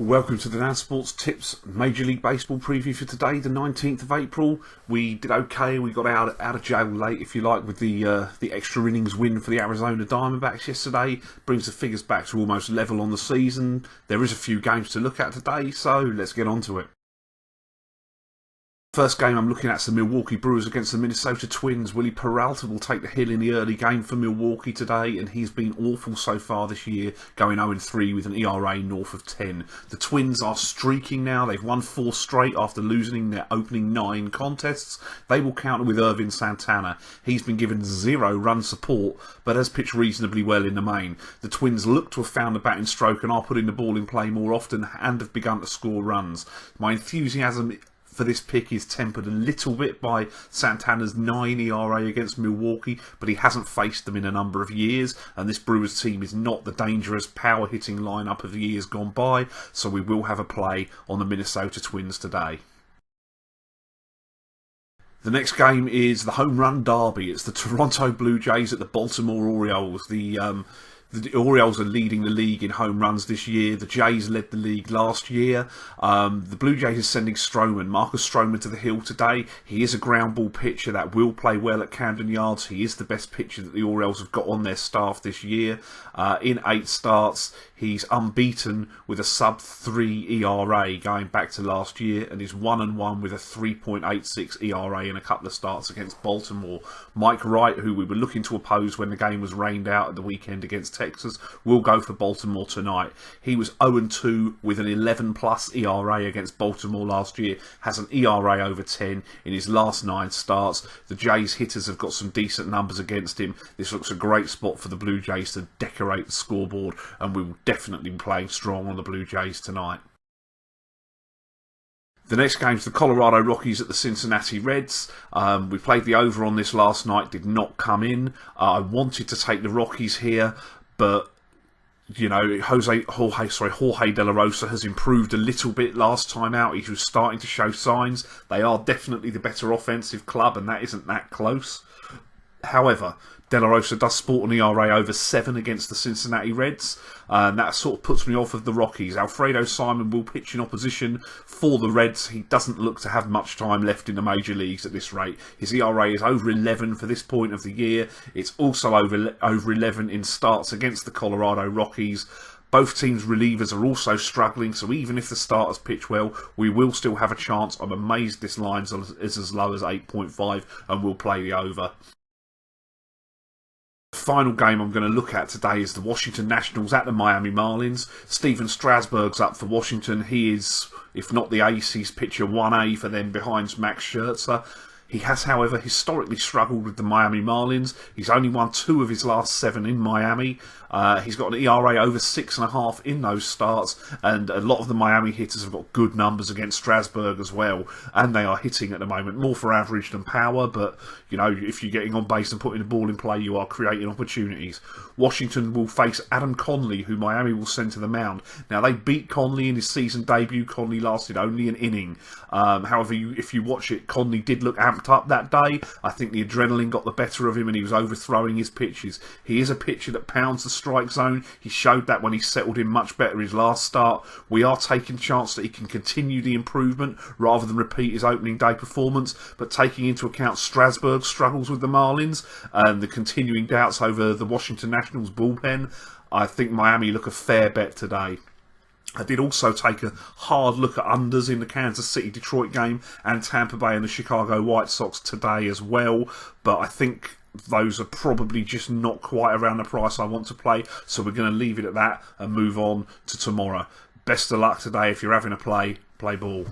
Welcome to the Dansports.tips Major League Baseball preview for today, the 19th of April. We did okay. We got out of jail late, if you like, with the extra innings win for the Arizona Diamondbacks yesterday. Brings the figures back to almost level on the season. There is a few games to look at today, so let's get on to it. First game I'm looking at is the Milwaukee Brewers against the Minnesota Twins. Willie Peralta will take the hill in the early game for Milwaukee today, and he's been awful so far this year, going 0-3 with an ERA north of 10. The Twins are streaking now. They've won 4 straight after losing their opening 9 contests. They will counter with Ervin Santana. He's been given 0 run support, but has pitched reasonably well in the main. The Twins look to have found the batting stroke and are putting the ball in play more often and have begun to score runs. My enthusiasm for this pick is tempered a little bit by Santana's 9 ERA against Milwaukee, but he hasn't faced them in a number of years, and this Brewers team is not the dangerous power hitting lineup of the years gone by, so we will have a play on the Minnesota Twins today. The next game is the home run derby. It's the Toronto Blue Jays at the Baltimore Orioles. The Orioles are leading the league in home runs this year. The Jays led the league last year. The Blue Jays is sending Marcus Stroman to the hill today. He is a ground ball pitcher that will play well at Camden Yards. He is the best pitcher that the Orioles have got on their staff this year. In 8 starts, he's unbeaten with a sub-3 ERA going back to last year, and is 1-1 with a 3.86 ERA in a couple of starts against Baltimore. Mike Wright, who we were looking to oppose when the game was rained out at the weekend against Texas, will go for Baltimore tonight. He was 0-2 with an 11+ ERA against Baltimore last year, has an ERA over 10 in his last 9 starts. The Jays hitters have got some decent numbers against him. This looks a great spot for the Blue Jays to decorate the scoreboard, and we will definitely be playing strong on the Blue Jays tonight. The next game is the Colorado Rockies at the Cincinnati Reds. We played the over on this last night, did not come in. I wanted to take the Rockies here, but you know, Jorge De La Rosa has improved a little bit last time out. He was starting to show signs. They are definitely the better offensive club, and that isn't that close. However, De La Rosa does sport an ERA over 7 against the Cincinnati Reds, and that sort of puts me off of the Rockies. Alfredo Simon will pitch in opposition for the Reds. He doesn't look to have much time left in the major leagues at this rate. His ERA is over 11 for this point of the year. It's also over 11 in starts against the Colorado Rockies. Both teams' relievers are also struggling, so even if the starters pitch well, we will still have a chance. I'm amazed this line is as low as 8.5, and we'll play the over. The final game I'm going to look at today is the Washington Nationals at the Miami Marlins. Steven Strasburg's up for Washington. He is, if not the ace, he's pitcher 1A for them behind Max Scherzer. He has, however, historically struggled with the Miami Marlins. He's only won 2 of his last 7 in Miami. He's got an ERA over 6.5 in those starts, and a lot of the Miami hitters have got good numbers against Strasburg as well, and they are hitting at the moment more for average than power, but you know, if you're getting on base and putting the ball in play, you are creating opportunities. Washington will face Adam Conley, who Miami will send to the mound. Now, they beat Conley in his season debut. Conley lasted only an inning. However, if you watch it, Conley did look amped up that day. I think the adrenaline got the better of him, and he was overthrowing his pitches. He is a pitcher that pounds the strike zone. He showed that when he settled in much better his last start. We are taking chance that he can continue the improvement rather than repeat his opening day performance, but taking into account Strasburg's struggles with the Marlins and the continuing doubts over the Washington Nationals bullpen, I think Miami look a fair bet today. I did also take a hard look at unders in the Kansas City-Detroit game and Tampa Bay and the Chicago White Sox today as well, but I think those are probably just not quite around the price I want to play, so we're going to leave it at that and move on to tomorrow. Best of luck today. If you're having a play ball.